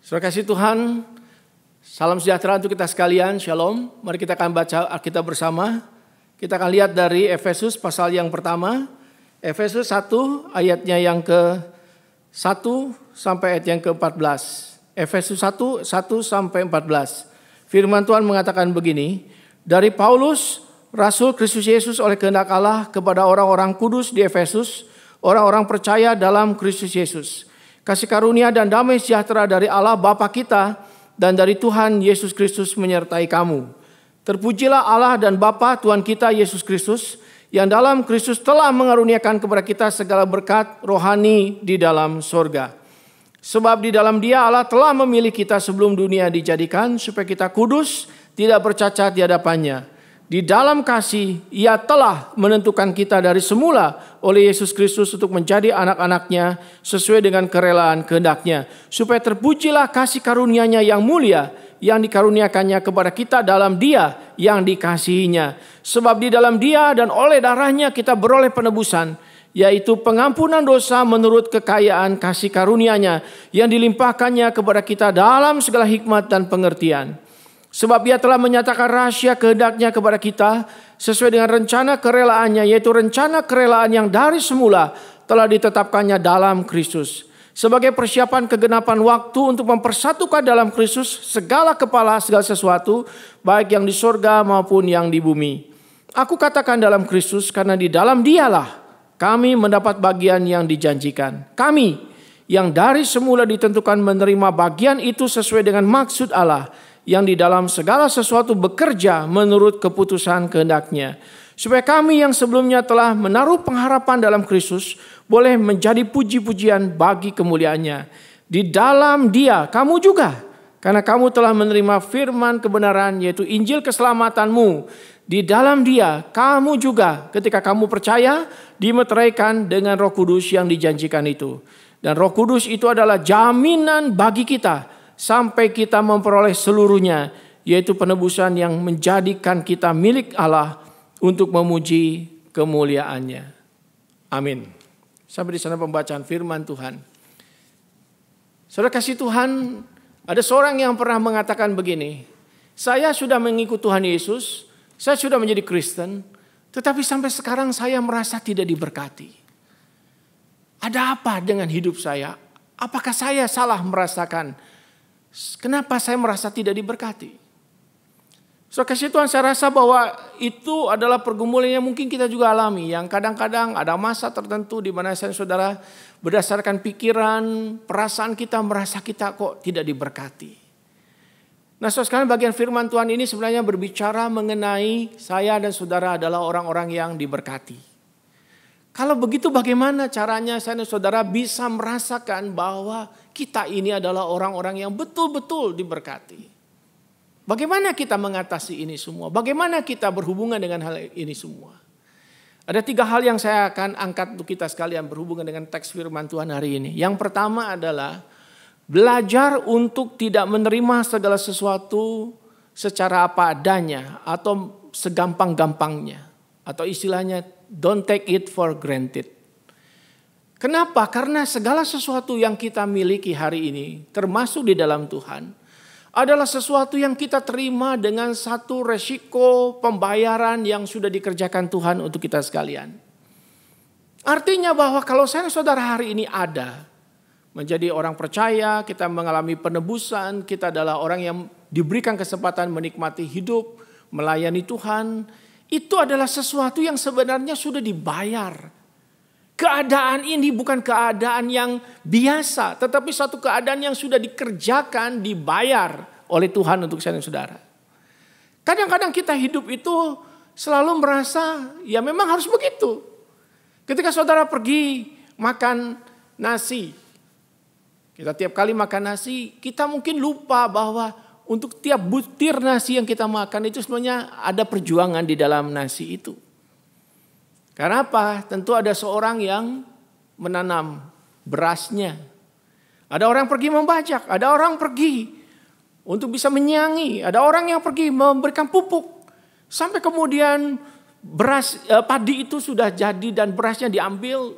Saudara kasih Tuhan, salam sejahtera untuk kita sekalian, shalom. Mari kita akan baca Alkitab bersama. Kita akan lihat dari Efesus pasal yang pertama, Efesus 1 ayatnya yang ke-1 sampai ayat yang ke-14. Efesus 1 sampai 14. Firman Tuhan mengatakan begini, dari Paulus, Rasul Kristus Yesus oleh kehendak Allah kepada orang-orang kudus di Efesus, orang-orang percaya dalam Kristus Yesus. Kasih karunia dan damai sejahtera dari Allah Bapa kita dan dari Tuhan Yesus Kristus menyertai kamu. Terpujilah Allah dan Bapa Tuhan kita Yesus Kristus yang dalam Kristus telah mengaruniakan kepada kita segala berkat rohani di dalam sorga. Sebab di dalam Dia Allah telah memilih kita sebelum dunia dijadikan supaya kita kudus, tidak bercacat di hadapannya. Di dalam kasih Ia telah menentukan kita dari semula oleh Yesus Kristus untuk menjadi anak-anaknya sesuai dengan kerelaan kehendak-Nya. Supaya terpujilah kasih karunia-Nya yang mulia yang dikaruniakannya kepada kita dalam Dia yang dikasihinya. Sebab di dalam Dia dan oleh darah-Nya kita beroleh penebusan, yaitu pengampunan dosa menurut kekayaan kasih karunia-Nya yang dilimpahkannya kepada kita dalam segala hikmat dan pengertian. Sebab Ia telah menyatakan rahasia kehendak-Nya kepada kita sesuai dengan rencana kerelaannya, yaitu rencana kerelaan yang dari semula telah ditetapkannya dalam Kristus. Sebagai persiapan kegenapan waktu untuk mempersatukan dalam Kristus segala kepala segala sesuatu, baik yang di sorga maupun yang di bumi. Aku katakan dalam Kristus karena di dalam Dialah kami mendapat bagian yang dijanjikan. Kami yang dari semula ditentukan menerima bagian itu sesuai dengan maksud Allah, yang di dalam segala sesuatu bekerja menurut keputusan kehendak-Nya. Supaya kami yang sebelumnya telah menaruh pengharapan dalam Kristus boleh menjadi puji-pujian bagi kemuliaan-Nya. Di dalam Dia kamu juga, karena kamu telah menerima firman kebenaran yaitu Injil keselamatanmu. Di dalam Dia kamu juga ketika kamu percaya dimeteraikan dengan Roh Kudus yang dijanjikan itu. Dan Roh Kudus itu adalah jaminan bagi kita sampai kita memperoleh seluruhnya, yaitu penebusan yang menjadikan kita milik Allah untuk memuji kemuliaan-Nya. Amin. Sampai di sana pembacaan firman Tuhan. Saudara kasih Tuhan, ada seorang yang pernah mengatakan begini, saya sudah mengikut Tuhan Yesus, saya sudah menjadi Kristen, tetapi sampai sekarang saya merasa tidak diberkati. Ada apa dengan hidup saya? Apakah saya salah merasakan? Kenapa saya merasa tidak diberkati? So kasih Tuhan, saya rasa bahwa itu adalah pergumulan yang mungkin kita juga alami. Yang kadang-kadang ada masa tertentu di mana saya saudara berdasarkan pikiran, perasaan kita merasa kita kok tidak diberkati. Nah sekarang bagian firman Tuhan ini sebenarnya berbicara mengenai saya dan saudara adalah orang-orang yang diberkati. Kalau begitu bagaimana caranya saya dan saudara bisa merasakan bahwa kita ini adalah orang-orang yang betul-betul diberkati. Bagaimana kita mengatasi ini semua? Bagaimana kita berhubungan dengan hal ini semua? Ada 3 hal yang saya akan angkat untuk kita sekalian berhubungan dengan teks firman Tuhan hari ini. Yang pertama adalah belajar untuk tidak menerima segala sesuatu secara apa adanya atau segampang-gampangnya. Atau istilahnya don't take it for granted. Kenapa? Karena segala sesuatu yang kita miliki hari ini, termasuk di dalam Tuhan, adalah sesuatu yang kita terima dengan satu resiko pembayaran yang sudah dikerjakan Tuhan untuk kita sekalian. Artinya bahwa kalau saya saudara hari ini ada, menjadi orang percaya, kita mengalami penebusan, kita adalah orang yang diberikan kesempatan menikmati hidup, melayani Tuhan, itu adalah sesuatu yang sebenarnya sudah dibayar. Keadaan ini bukan keadaan yang biasa, tetapi satu keadaan yang sudah dikerjakan, dibayar oleh Tuhan untuk saya dan saudara. Kadang-kadang kita hidup itu selalu merasa ya memang harus begitu. Ketika saudara pergi makan nasi, kita tiap kali makan nasi, kita mungkin lupa bahwa untuk tiap butir nasi yang kita makan itu sebenarnya ada perjuangan di dalam nasi itu. Karena apa? Tentu ada seorang yang menanam berasnya. Ada orang pergi membajak, ada orang pergi untuk bisa menyiangi, ada orang yang pergi memberikan pupuk. Sampai kemudian padi itu sudah jadi dan berasnya diambil.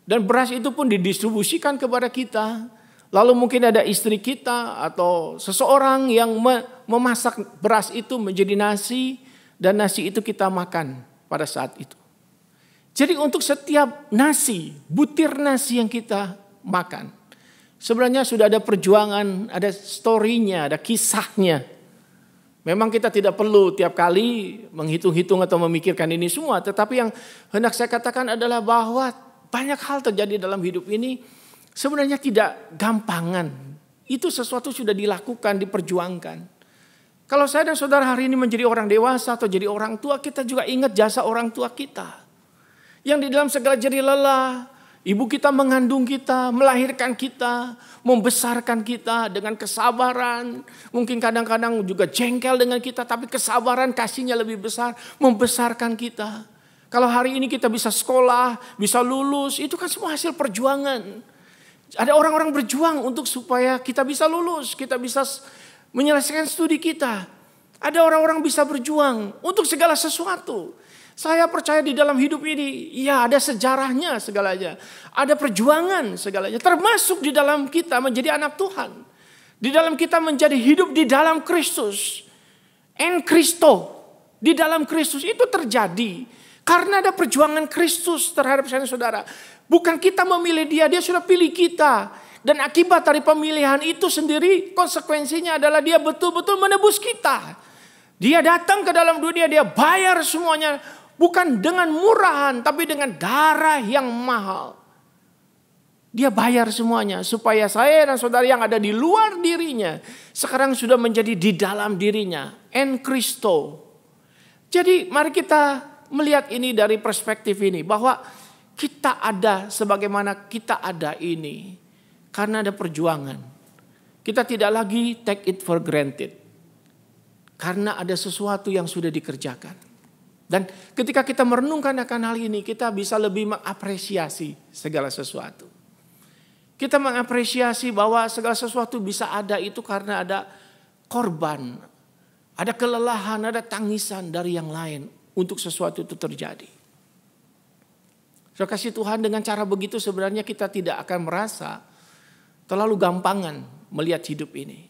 Dan beras itu pun didistribusikan kepada kita. Lalu mungkin ada istri kita atau seseorang yang memasak beras itu menjadi nasi dan nasi itu kita makan pada saat itu. Jadi untuk setiap nasi, butir nasi yang kita makan, sebenarnya sudah ada perjuangan, ada story-nya, ada kisahnya. Memang kita tidak perlu tiap kali menghitung-hitung atau memikirkan ini semua. Tetapi yang hendak saya katakan adalah bahwa banyak hal terjadi dalam hidup ini sebenarnya tidak gampangan. Itu sesuatu sudah dilakukan, diperjuangkan. Kalau saya dan saudara hari ini menjadi orang dewasa atau jadi orang tua, kita juga ingat jasa orang tua kita. Yang di dalam segala jerih lelah, ibu kita mengandung kita, melahirkan kita, membesarkan kita dengan kesabaran. Mungkin kadang-kadang juga jengkel dengan kita, tapi kesabaran kasihnya lebih besar, membesarkan kita. Kalau hari ini kita bisa sekolah, bisa lulus, itu kan semua hasil perjuangan. Ada orang-orang berjuang untuk supaya kita bisa lulus, kita bisa menyelesaikan studi kita. Ada orang-orang bisa berjuang untuk segala sesuatu. Saya percaya di dalam hidup ini, ya ada sejarahnya segalanya. Ada perjuangan segalanya. Termasuk di dalam kita menjadi anak Tuhan. Di dalam kita menjadi hidup di dalam Kristus. En Kristo. Di dalam Kristus itu terjadi. Karena ada perjuangan Kristus terhadap saya dan saudara. Bukan kita memilih dia, dia sudah pilih kita. Dan akibat dari pemilihan itu sendiri, konsekuensinya adalah dia betul-betul menebus kita. Dia datang ke dalam dunia, dia bayar semuanya. Bukan dengan murahan, tapi dengan darah yang mahal. Dia bayar semuanya supaya saya dan saudara yang ada di luar dirinya sekarang sudah menjadi di dalam dirinya. En Kristo. Jadi mari kita melihat ini dari perspektif ini. Bahwa kita ada sebagaimana kita ada ini. Karena ada perjuangan. Kita tidak lagi take it for granted. Karena ada sesuatu yang sudah dikerjakan. Dan ketika kita merenungkan akan hal ini, kita bisa lebih mengapresiasi segala sesuatu. Kita mengapresiasi bahwa segala sesuatu bisa ada itu karena ada korban. Ada kelelahan, ada tangisan dari yang lain untuk sesuatu itu terjadi. Saya kasih Tuhan dengan cara begitu sebenarnya kita tidak akan merasa terlalu gampangan melihat hidup ini.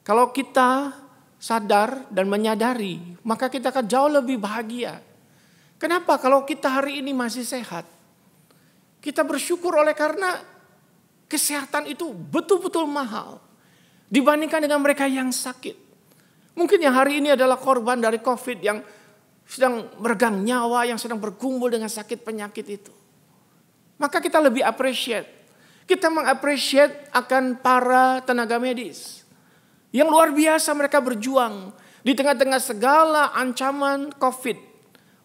Kalau kita sadar dan menyadari, maka kita akan jauh lebih bahagia. Kenapa? Kalau kita hari ini masih sehat, kita bersyukur oleh karena kesehatan itu betul-betul mahal dibandingkan dengan mereka yang sakit. Mungkin yang hari ini adalah korban dari COVID yang sedang meregang nyawa, yang sedang bergumul dengan sakit penyakit itu. Maka kita lebih appreciate. Kita mengapresiasi akan para tenaga medis. Yang luar biasa mereka berjuang di tengah-tengah segala ancaman COVID.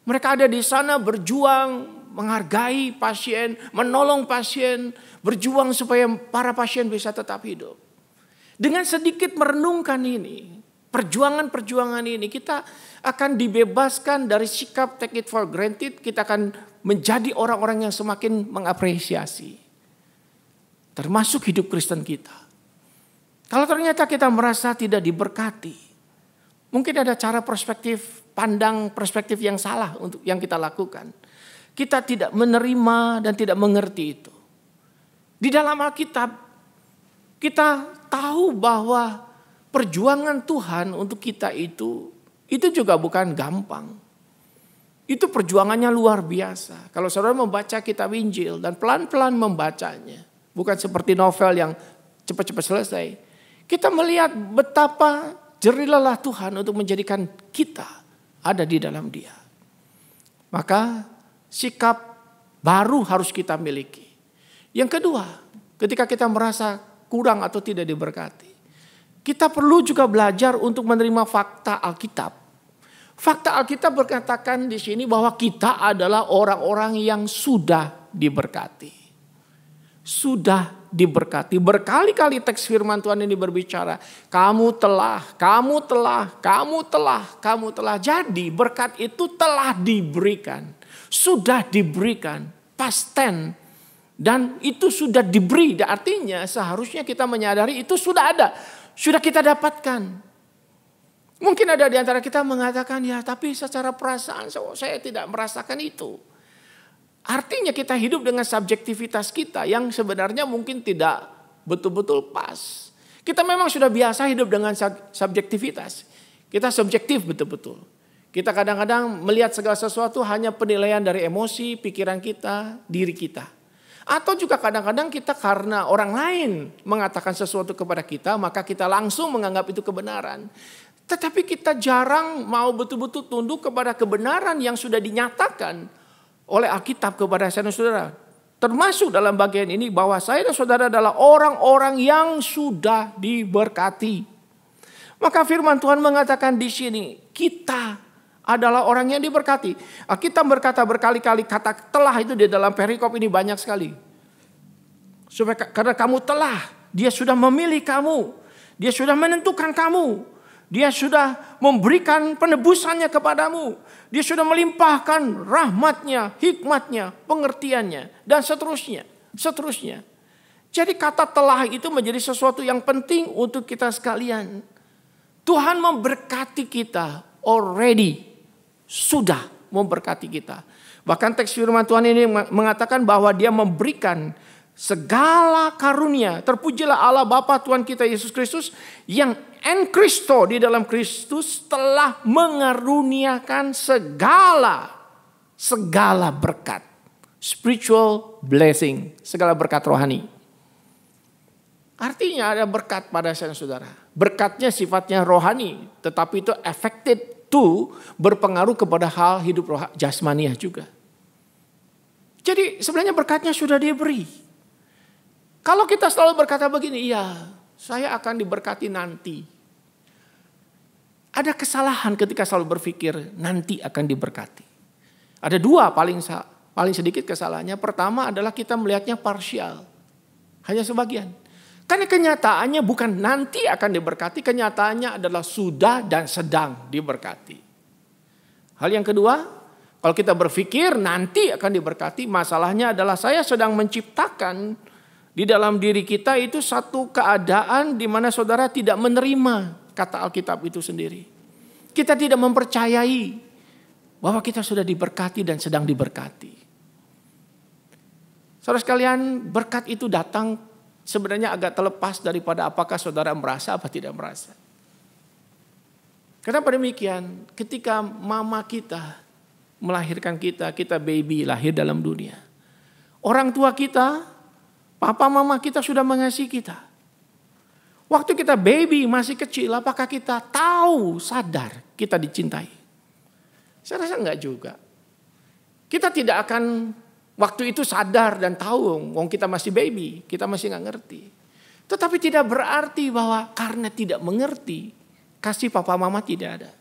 Mereka ada di sana berjuang, menghargai pasien, menolong pasien, berjuang supaya para pasien bisa tetap hidup. Dengan sedikit merenungkan ini, perjuangan-perjuangan ini, kita akan dibebaskan dari sikap take it for granted. Kita akan menjadi orang-orang yang semakin mengapresiasi. Termasuk hidup Kristen kita. Kalau ternyata kita merasa tidak diberkati, mungkin ada cara pandang perspektif yang salah untuk yang kita lakukan. Kita tidak menerima dan tidak mengerti itu. Di dalam Alkitab, kita tahu bahwa perjuangan Tuhan untuk kita itu juga bukan gampang. Itu perjuangannya luar biasa. Kalau saudara membaca kitab Injil dan pelan-pelan membacanya, bukan seperti novel yang cepat-cepat selesai. Kita melihat betapa jerih lelah Tuhan untuk menjadikan kita ada di dalam Dia. Maka sikap baru harus kita miliki. Yang kedua, ketika kita merasa kurang atau tidak diberkati, kita perlu juga belajar untuk menerima fakta Alkitab. Fakta Alkitab berkatakan di sini bahwa kita adalah orang-orang yang sudah diberkati. Sudah diberkati. Berkali-kali teks firman Tuhan ini berbicara. Kamu telah. Jadi berkat itu telah diberikan. Sudah diberikan. Past tense. Dan itu sudah diberi. Artinya seharusnya kita menyadari itu sudah ada. Sudah kita dapatkan. Mungkin ada di antara kita mengatakan, ya tapi secara perasaan saya tidak merasakan itu. Artinya kita hidup dengan subjektivitas kita yang sebenarnya mungkin tidak betul-betul pas. Kita memang sudah biasa hidup dengan subjektivitas. Kita subjektif betul-betul. Kita kadang-kadang melihat segala sesuatu hanya penilaian dari emosi, pikiran kita, diri kita. Atau juga kadang-kadang kita karena orang lain mengatakan sesuatu kepada kita, maka kita langsung menganggap itu kebenaran. Tetapi kita jarang mau betul-betul tunduk kepada kebenaran yang sudah dinyatakan oleh Alkitab kepada saya dan saudara. Termasuk dalam bagian ini bahwa saya dan saudara adalah orang-orang yang sudah diberkati. Maka firman Tuhan mengatakan di sini, kita adalah orang yang diberkati. Kita berkata berkali-kali kata telah itu di dalam perikop ini banyak sekali. Karena kamu telah, dia sudah memilih kamu. Dia sudah menentukan kamu. Dia sudah memberikan penebusannya kepadamu. Dia sudah melimpahkan rahmatnya, hikmatnya, pengertiannya, dan seterusnya. Seterusnya. Jadi kata telah itu menjadi sesuatu yang penting untuk kita sekalian. Tuhan memberkati kita already. Sudah memberkati kita. Bahkan teks firman Tuhan ini mengatakan bahwa dia memberikan segala karunia. Terpujilah Allah Bapa Tuhan kita Yesus Kristus yang en Kristo di dalam Kristus telah mengaruniakan segala berkat. Spiritual blessing, segala berkat rohani. Artinya ada berkat pada saya dan saudara. Berkatnya sifatnya rohani, tetapi itu affected to berpengaruh kepada hal hidup jasmaniah juga. Jadi sebenarnya berkatnya sudah diberi. Kalau kita selalu berkata begini, iya, saya akan diberkati nanti. Ada kesalahan ketika selalu berpikir nanti akan diberkati. Ada dua paling sedikit kesalahannya. Pertama adalah kita melihatnya parsial. Hanya sebagian. Karena kenyataannya bukan nanti akan diberkati. Kenyataannya adalah sudah dan sedang diberkati. Hal yang kedua, kalau kita berpikir nanti akan diberkati. Masalahnya adalah saya sedang menciptakan di dalam diri kita itu satu keadaan di mana saudara tidak menerima kata Alkitab itu sendiri. Kita tidak mempercayai bahwa kita sudah diberkati dan sedang diberkati. Saudara sekalian, berkat itu datang sebenarnya agak terlepas daripada apakah saudara merasa atau tidak merasa. Kenapa demikian? Ketika mama kita melahirkan kita, kita baby lahir dalam dunia. Orang tua kita, papa mama kita sudah mengasihi kita. Waktu kita baby masih kecil, apakah kita tahu, sadar kita dicintai? Saya rasa enggak juga. Kita tidak akan waktu itu sadar dan tahu, wong kita masih baby, kita masih enggak ngerti. Tetapi tidak berarti bahwa karena tidak mengerti, kasih papa mama tidak ada.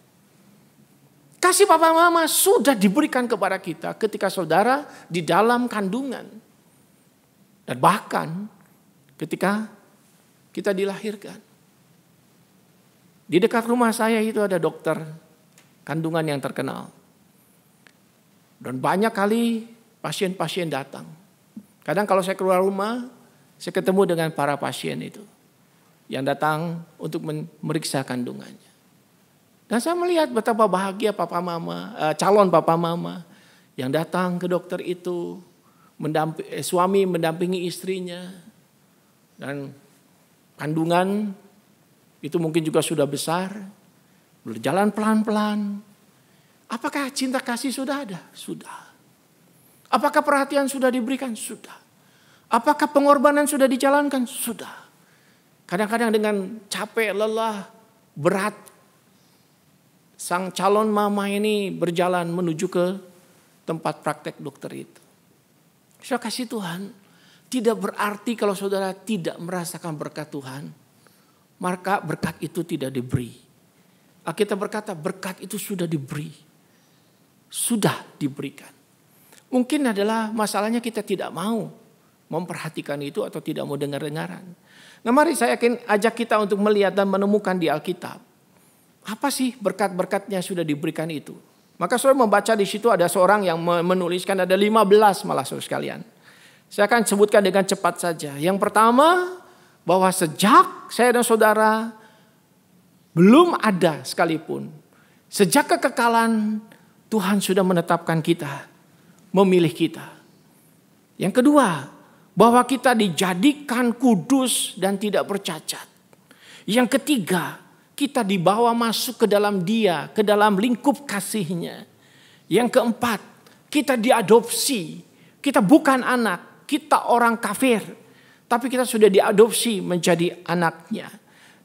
Kasih papa mama sudah diberikan kepada kita ketika saudara di dalam kandungan. Dan bahkan ketika kita dilahirkan. Di dekat rumah saya itu ada dokter kandungan yang terkenal. Dan banyak kali pasien-pasien datang. Kadang kalau saya keluar rumah, saya ketemu dengan para pasien itu. Yang datang untuk memeriksa kandungannya. Dan saya melihat betapa bahagia papa mama, calon papa mama yang datang ke dokter itu. Suami mendampingi istrinya. Dan kandungan itu mungkin juga sudah besar. Berjalan pelan-pelan. Apakah cinta kasih sudah ada? Sudah. Apakah perhatian sudah diberikan? Sudah. Apakah pengorbanan sudah dijalankan? Sudah. Kadang-kadang dengan capek, lelah, berat. Sang calon mama ini berjalan menuju ke tempat praktek dokter itu. Saya kasih Tuhan. Tidak berarti kalau saudara tidak merasakan berkat Tuhan, maka berkat itu tidak diberi. Kita berkata berkat itu sudah diberi. Sudah diberikan. Mungkin adalah masalahnya kita tidak mau memperhatikan itu atau tidak mau dengar-dengaran. Nah mari saya akan ajak kita untuk melihat dan menemukan di Alkitab. Apa sih berkat-berkatnya sudah diberikan itu? Maka saudara membaca di situ ada seorang yang menuliskan ada 15 malah saudara sekalian. Saya akan sebutkan dengan cepat saja. Yang pertama, bahwa sejak saya dan saudara belum ada sekalipun. Sejak kekekalan Tuhan sudah menetapkan kita, memilih kita. Yang kedua, bahwa kita dijadikan kudus dan tidak bercacat. Yang ketiga, kita dibawa masuk ke dalam Dia, ke dalam lingkup kasih-Nya. Yang keempat, kita diadopsi. Kita bukan anak, kita orang kafir, tapi kita sudah diadopsi menjadi anak-Nya.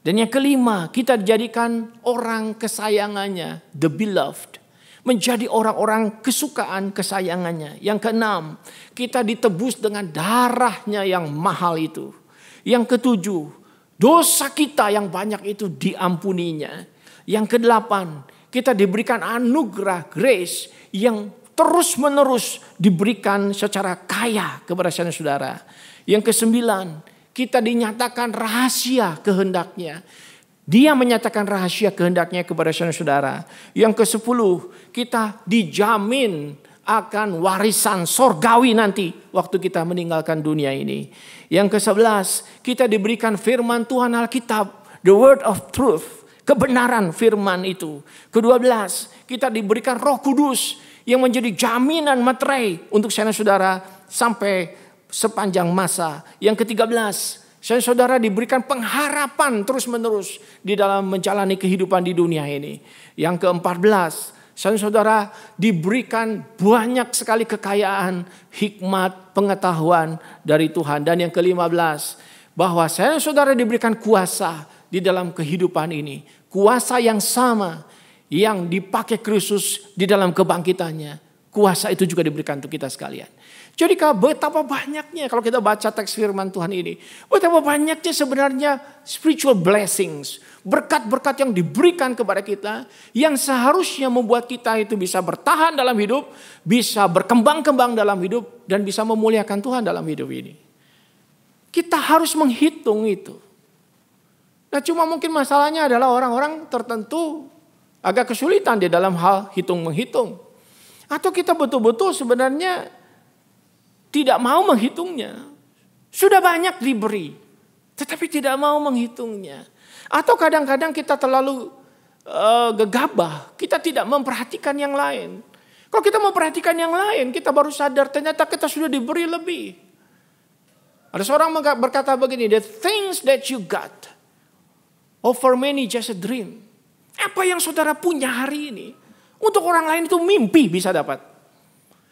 Dan yang kelima, kita dijadikan orang kesayangannya, the beloved. Menjadi orang-orang kesukaan kesayangannya. Yang keenam, kita ditebus dengan darahnya yang mahal itu. Yang ketujuh, dosa kita yang banyak itu diampuninya. Yang kedelapan, kita diberikan anugerah grace yang terus menerus diberikan secara kaya kepada saudara. Yang kesembilan, kita dinyatakan rahasia kehendaknya. Dia menyatakan rahasia kehendaknya kepada saudara. Yang ke-10, kita dijamin akan warisan sorgawi nanti waktu kita meninggalkan dunia ini. Yang ke-11, kita diberikan firman Tuhan Alkitab, the word of truth, kebenaran firman itu. Ke-12, kita diberikan Roh Kudus yang menjadi jaminan materai untuk saudara sampai sepanjang masa. Yang ke-13, saudara diberikan pengharapan terus-menerus di dalam menjalani kehidupan di dunia ini. Yang ke-14, saudara diberikan banyak sekali kekayaan, hikmat, pengetahuan dari Tuhan. Dan yang ke-15, bahwa saudara diberikan kuasa di dalam kehidupan ini. Kuasa yang sama yang dipakai Kristus di dalam kebangkitannya. Kuasa itu juga diberikan untuk kita sekalian. Jadi betapa banyaknya kalau kita baca teks firman Tuhan ini. Betapa banyaknya sebenarnya spiritual blessings. Berkat-berkat yang diberikan kepada kita. Yang seharusnya membuat kita itu bisa bertahan dalam hidup. Bisa berkembang-kembang dalam hidup. Dan bisa memuliakan Tuhan dalam hidup ini. Kita harus menghitung itu. Nah cuma mungkin masalahnya adalah orang-orang tertentu agak kesulitan di dalam hal hitung-menghitung. Atau kita betul-betul sebenarnya tidak mau menghitungnya. Sudah banyak diberi, tetapi tidak mau menghitungnya. Atau kadang-kadang kita terlalu gegabah, kita tidak memperhatikan yang lain. Kalau kita memperhatikan yang lain, kita baru sadar ternyata kita sudah diberi lebih. Ada seorang berkata begini, the things that you got, for many just a dream. Apa yang saudara punya hari ini, untuk orang lain itu mimpi bisa dapat.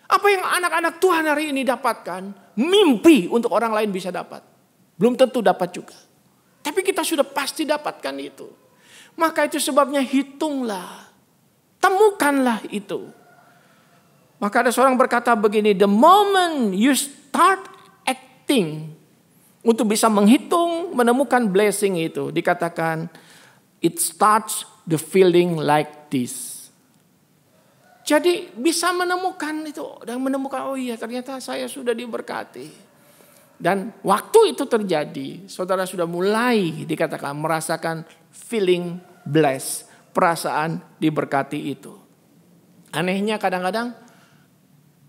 Apa yang anak-anak Tuhan hari ini dapatkan, mimpi untuk orang lain bisa dapat. Belum tentu dapat juga. Tapi kita sudah pasti dapatkan itu. Maka itu sebabnya hitunglah. Temukanlah itu. Maka ada seorang berkata begini, the moment you start acting untuk bisa menghitung, menemukan blessing itu, dikatakan it starts the feeling like this. Jadi bisa menemukan itu dan menemukan, oh iya ternyata saya sudah diberkati. Dan waktu itu terjadi, saudara sudah mulai dikatakan merasakan feeling blessed, perasaan diberkati itu. Anehnya kadang-kadang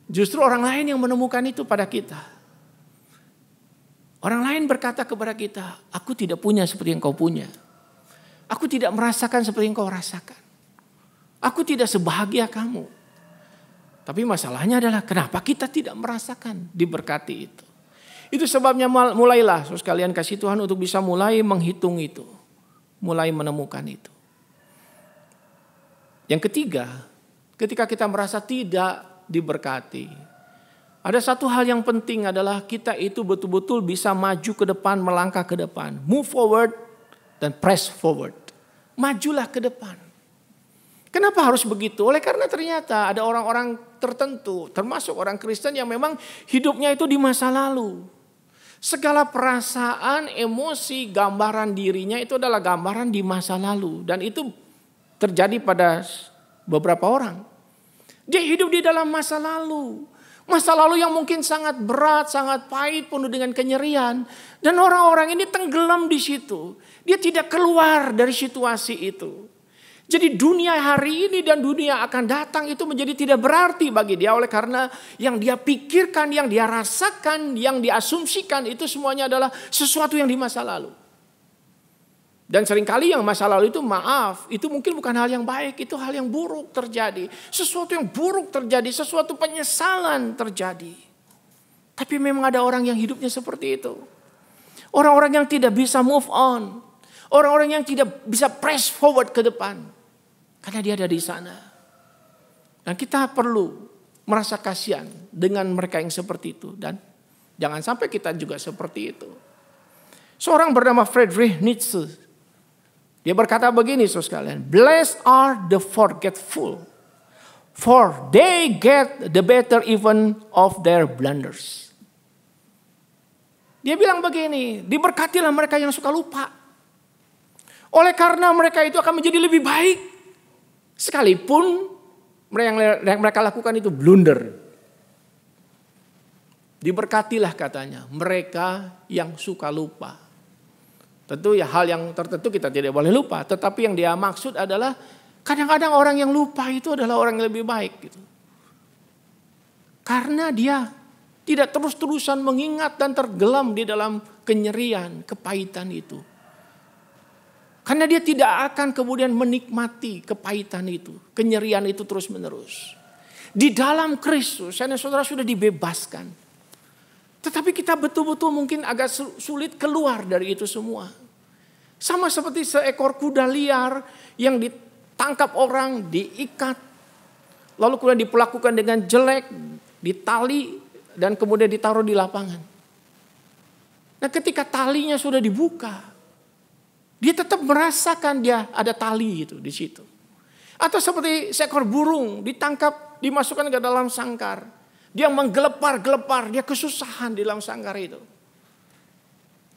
justru orang lain yang menemukan itu pada kita. Orang lain berkata kepada kita, aku tidak punya seperti yang kau punya. Aku tidak merasakan seperti yang kau rasakan. Aku tidak sebahagia kamu. Tapi masalahnya adalah kenapa kita tidak merasakan diberkati itu. Itu sebabnya mulailah saudara sekalian kasih Tuhan untuk bisa mulai menghitung itu. Mulai menemukan itu. Yang ketiga, ketika kita merasa tidak diberkati. Ada satu hal yang penting adalah kita itu betul-betul bisa maju ke depan, melangkah ke depan. Move forward dan press forward. Majulah ke depan. Kenapa harus begitu? Oleh karena ternyata ada orang-orang tertentu, termasuk orang Kristen yang memang hidupnya itu di masa lalu. Segala perasaan, emosi, gambaran dirinya itu adalah gambaran di masa lalu. Dan itu terjadi pada beberapa orang. Dia hidup di dalam masa lalu. Masa lalu yang mungkin sangat berat, sangat pahit, penuh dengan kenyerian. Dan orang-orang ini tenggelam di situ. Dia tidak keluar dari situasi itu. Jadi dunia hari ini dan dunia akan datang itu menjadi tidak berarti bagi dia. Oleh karena yang dia pikirkan, yang dia rasakan, yang diasumsikan itu semuanya adalah sesuatu yang di masa lalu. Dan seringkali yang masa lalu itu maaf, itu mungkin bukan hal yang baik, itu hal yang buruk terjadi. Sesuatu yang buruk terjadi, sesuatu penyesalan terjadi. Tapi memang ada orang yang hidupnya seperti itu. Orang-orang yang tidak bisa move on. Orang-orang yang tidak bisa press forward ke depan. Karena dia ada di sana. Dan kita perlu merasa kasihan dengan mereka yang seperti itu. Dan jangan sampai kita juga seperti itu. Seorang bernama Friedrich Nietzsche. Dia berkata begini, saudara sekalian. Blessed are the forgetful. For they get the better even of their blunders. Dia bilang begini, diberkatilah mereka yang suka lupa. Oleh karena mereka itu akan menjadi lebih baik. Sekalipun yang mereka lakukan itu blunder. Diberkatilah katanya mereka yang suka lupa. Tentu ya hal yang tertentu kita tidak boleh lupa. Tetapi yang dia maksud adalah kadang-kadang orang yang lupa itu adalah orang yang lebih baik. Gitu. Karena dia tidak terus-terusan mengingat dan tergelam di dalam kenyerian, kepahitan itu. Karena dia tidak akan kemudian menikmati kepahitan itu, kenyerian itu terus-menerus. Di dalam Kristus, saudara sudah dibebaskan. Tetapi kita betul-betul mungkin agak sulit keluar dari itu semua. Sama seperti seekor kuda liar yang ditangkap orang, diikat. Lalu kemudian diperlakukan dengan jelek, ditali, dan kemudian ditaruh di lapangan. Nah ketika talinya sudah dibuka, dia tetap merasakan dia ada tali itu di situ. Atau seperti seekor burung ditangkap, dimasukkan ke dalam sangkar. Dia menggelepar-gelepar, dia kesusahan di dalam sangkar itu.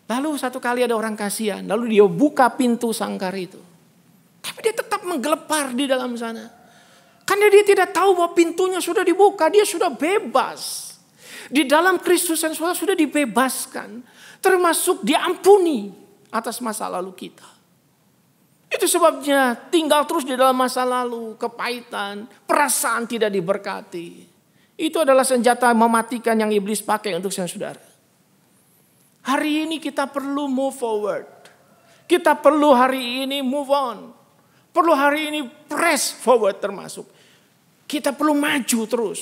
Lalu satu kali ada orang kasihan, lalu dia buka pintu sangkar itu. Tapi dia tetap menggelepar di dalam sana. Karena dia tidak tahu bahwa pintunya sudah dibuka, dia sudah bebas. Di dalam Kristus yang sudah dibebaskan. Termasuk diampuni atas masa lalu kita. Itu sebabnya tinggal terus di dalam masa lalu. Kepahitan, perasaan tidak diberkati. Itu adalah senjata mematikan yang iblis pakai untuk saudara. Hari ini kita perlu move forward. Kita perlu hari ini move on. Perlu hari ini press forward termasuk. Kita perlu maju terus.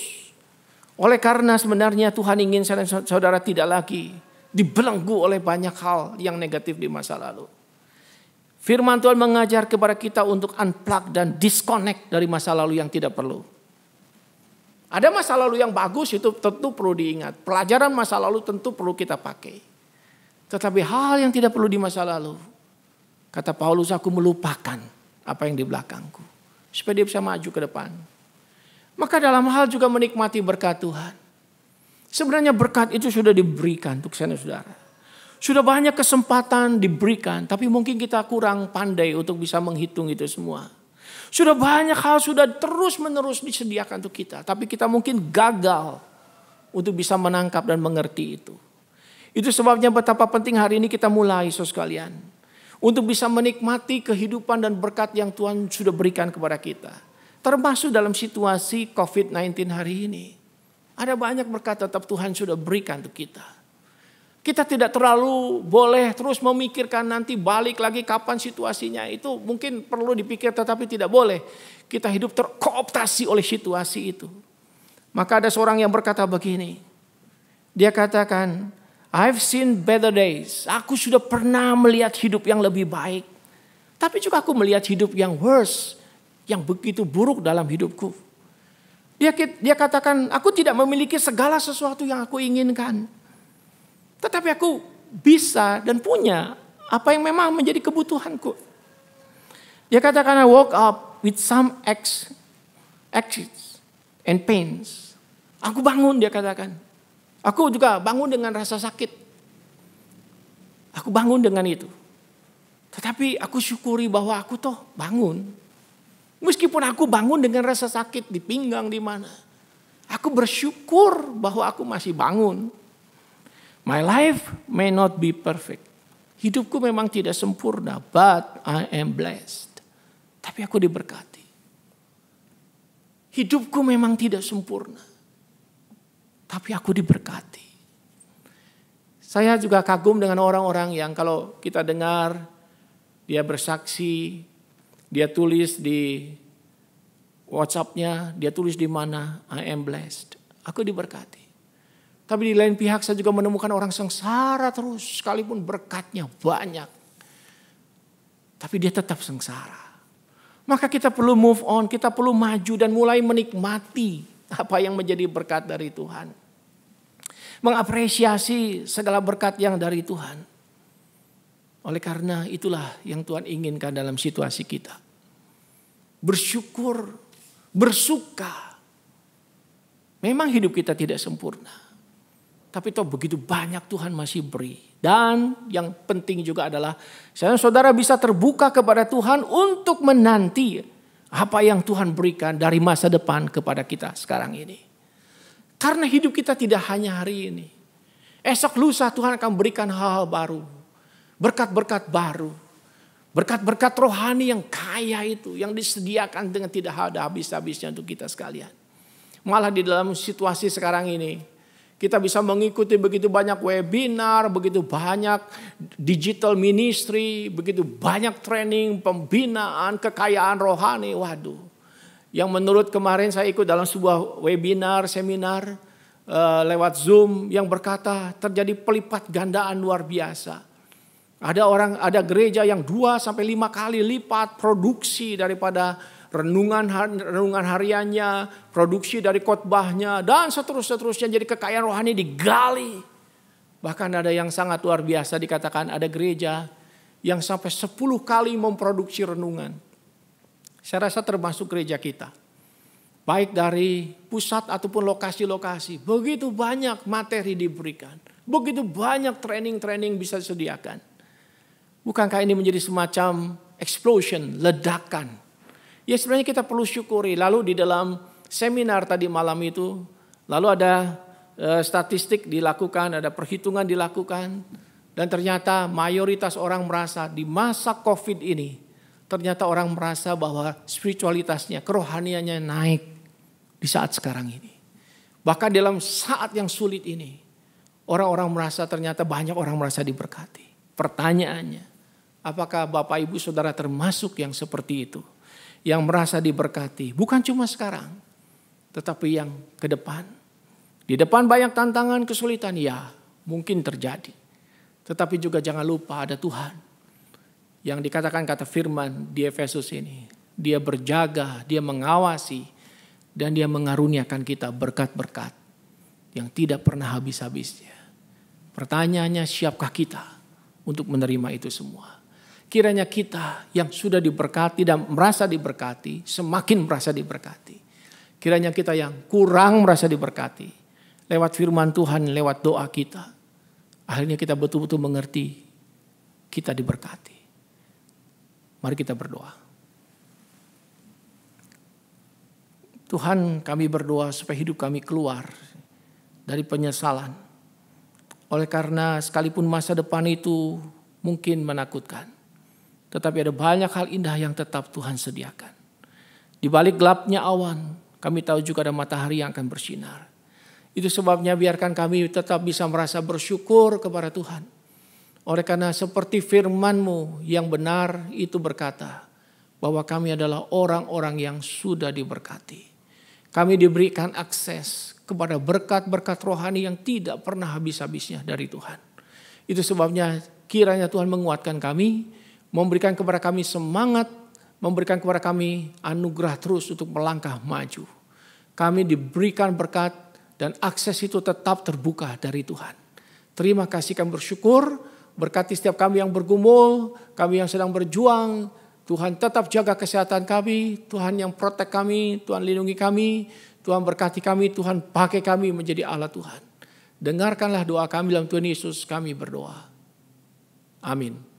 Oleh karena sebenarnya Tuhan ingin saudara tidak lagi dibelenggu oleh banyak hal yang negatif di masa lalu. Firman Tuhan mengajar kepada kita untuk unplug dan disconnect dari masa lalu yang tidak perlu. Ada masa lalu yang bagus itu tentu perlu diingat. Pelajaran masa lalu tentu perlu kita pakai. Tetapi hal yang tidak perlu di masa lalu. Kata Paulus, aku melupakan apa yang di belakangku. Supaya dia bisa maju ke depan. Maka dalam hal juga menikmati berkat Tuhan. Sebenarnya berkat itu sudah diberikan untuk saudara. Sudah banyak kesempatan diberikan. Tapi mungkin kita kurang pandai untuk bisa menghitung itu semua. Sudah banyak hal sudah terus menerus disediakan untuk kita. Tapi kita mungkin gagal untuk bisa menangkap dan mengerti itu. Itu sebabnya betapa penting hari ini kita mulai saudara sekalian. Untuk bisa menikmati kehidupan dan berkat yang Tuhan sudah berikan kepada kita. Termasuk dalam situasi COVID-19 hari ini. Ada banyak berkat tetap Tuhan sudah berikan untuk kita. Kita tidak terlalu boleh terus memikirkan nanti balik lagi kapan situasinya. Itu mungkin perlu dipikir tetapi tidak boleh. Kita hidup terkooptasi oleh situasi itu. Maka ada seorang yang berkata begini. Dia katakan, I've seen better days. Aku sudah pernah melihat hidup yang lebih baik. Tapi juga aku melihat hidup yang worse. Yang begitu buruk dalam hidupku. Dia katakan, aku tidak memiliki segala sesuatu yang aku inginkan. Tetapi aku bisa dan punya apa yang memang menjadi kebutuhanku. Dia katakan, I woke up with some aches and pains. Aku bangun, dia katakan. Aku juga bangun dengan rasa sakit. Aku bangun dengan itu. Tetapi aku syukuri bahwa aku toh bangun. Meskipun aku bangun dengan rasa sakit di pinggang di mana. Aku bersyukur bahwa aku masih bangun. My life may not be perfect. Hidupku memang tidak sempurna, but I am blessed. Tapi aku diberkati. Hidupku memang tidak sempurna. Tapi aku diberkati. Saya juga kagum dengan orang-orang yang kalau kita dengar, dia bersaksi, dia tulis di WhatsApp-nya, dia tulis di mana, I am blessed. Aku diberkati. Tapi di lain pihak saya juga menemukan orang sengsara terus, sekalipun berkatnya banyak. Tapi dia tetap sengsara. Maka kita perlu move on, kita perlu maju dan mulai menikmati apa yang menjadi berkat dari Tuhan. Mengapresiasi segala berkat yang dari Tuhan. Oleh karena itulah yang Tuhan inginkan dalam situasi kita. Bersyukur, bersuka. Memang hidup kita tidak sempurna. Tapi toh begitu banyak Tuhan masih beri. Dan yang penting juga adalah saudara bisa terbuka kepada Tuhan untuk menanti apa yang Tuhan berikan dari masa depan kepada kita sekarang ini. Karena hidup kita tidak hanya hari ini. Esok lusa Tuhan akan berikan hal-hal baru. Berkat-berkat baru. Berkat-berkat rohani yang kaya itu. Yang disediakan dengan tidak ada habis-habisnya untuk kita sekalian. Malah di dalam situasi sekarang ini. Kita bisa mengikuti begitu banyak webinar, begitu banyak digital ministry, begitu banyak training, pembinaan, kekayaan rohani. Waduh. Yang menurut kemarin saya ikut dalam sebuah webinar, seminar lewat Zoom yang berkata terjadi pelipat gandaan luar biasa. Ada gereja yang 2-5 kali lipat produksi daripada renungan hariannya, produksi dari khotbahnya, dan seterusnya. Jadi kekayaan rohani digali. Bahkan ada yang sangat luar biasa dikatakan ada gereja yang sampai 10 kali memproduksi renungan. Saya rasa termasuk gereja kita. Baik dari pusat ataupun lokasi-lokasi. Begitu banyak materi diberikan. Begitu banyak training-training bisa disediakan. Bukankah ini menjadi semacam explosion, ledakan. Ya sebenarnya kita perlu syukuri. Lalu di dalam seminar tadi malam itu, lalu ada statistik dilakukan, ada perhitungan dilakukan. Dan ternyata mayoritas orang merasa di masa COVID ini, ternyata orang merasa bahwa spiritualitasnya, kerohaniannya naik di saat sekarang ini. Bahkan dalam saat yang sulit ini, orang-orang merasa ternyata banyak orang merasa diberkati. Pertanyaannya, apakah Bapak Ibu Saudara termasuk yang seperti itu? Yang merasa diberkati, bukan cuma sekarang, tetapi yang ke depan. Di depan banyak tantangan, kesulitan, ya mungkin terjadi. Tetapi juga jangan lupa ada Tuhan. Yang dikatakan kata firman di Efesus ini. Dia berjaga, dia mengawasi, dan dia mengaruniakan kita berkat-berkat yang tidak pernah habis-habisnya. Pertanyaannya, siapkah kita untuk menerima itu semua? Kiranya kita yang sudah diberkati dan merasa diberkati, semakin merasa diberkati. Kiranya kita yang kurang merasa diberkati, lewat firman Tuhan, lewat doa kita, akhirnya kita betul-betul mengerti kita diberkati. Mari kita berdoa. Tuhan, kami berdoa supaya hidup kami keluar dari penyesalan. Oleh karena sekalipun masa depan itu mungkin menakutkan. Tetapi ada banyak hal indah yang tetap Tuhan sediakan. Di balik gelapnya awan, kami tahu juga ada matahari yang akan bersinar. Itu sebabnya biarkan kami tetap bisa merasa bersyukur kepada Tuhan. Oleh karena seperti firman-Mu yang benar itu berkata, bahwa kami adalah orang-orang yang sudah diberkati. Kami diberikan akses kepada berkat-berkat rohani yang tidak pernah habis-habisnya dari Tuhan. Itu sebabnya kiranya Tuhan menguatkan kami, memberikan kepada kami semangat, memberikan kepada kami anugerah terus untuk melangkah maju. Kami diberikan berkat dan akses itu tetap terbuka dari Tuhan. Terima kasih, kami bersyukur, berkati setiap kami yang bergumul, kami yang sedang berjuang. Tuhan tetap jaga kesehatan kami, Tuhan yang protek kami, Tuhan lindungi kami, Tuhan berkati kami, Tuhan pakai kami menjadi Allah Tuhan. Dengarkanlah doa kami dalam Tuhan Yesus, kami berdoa. Amin.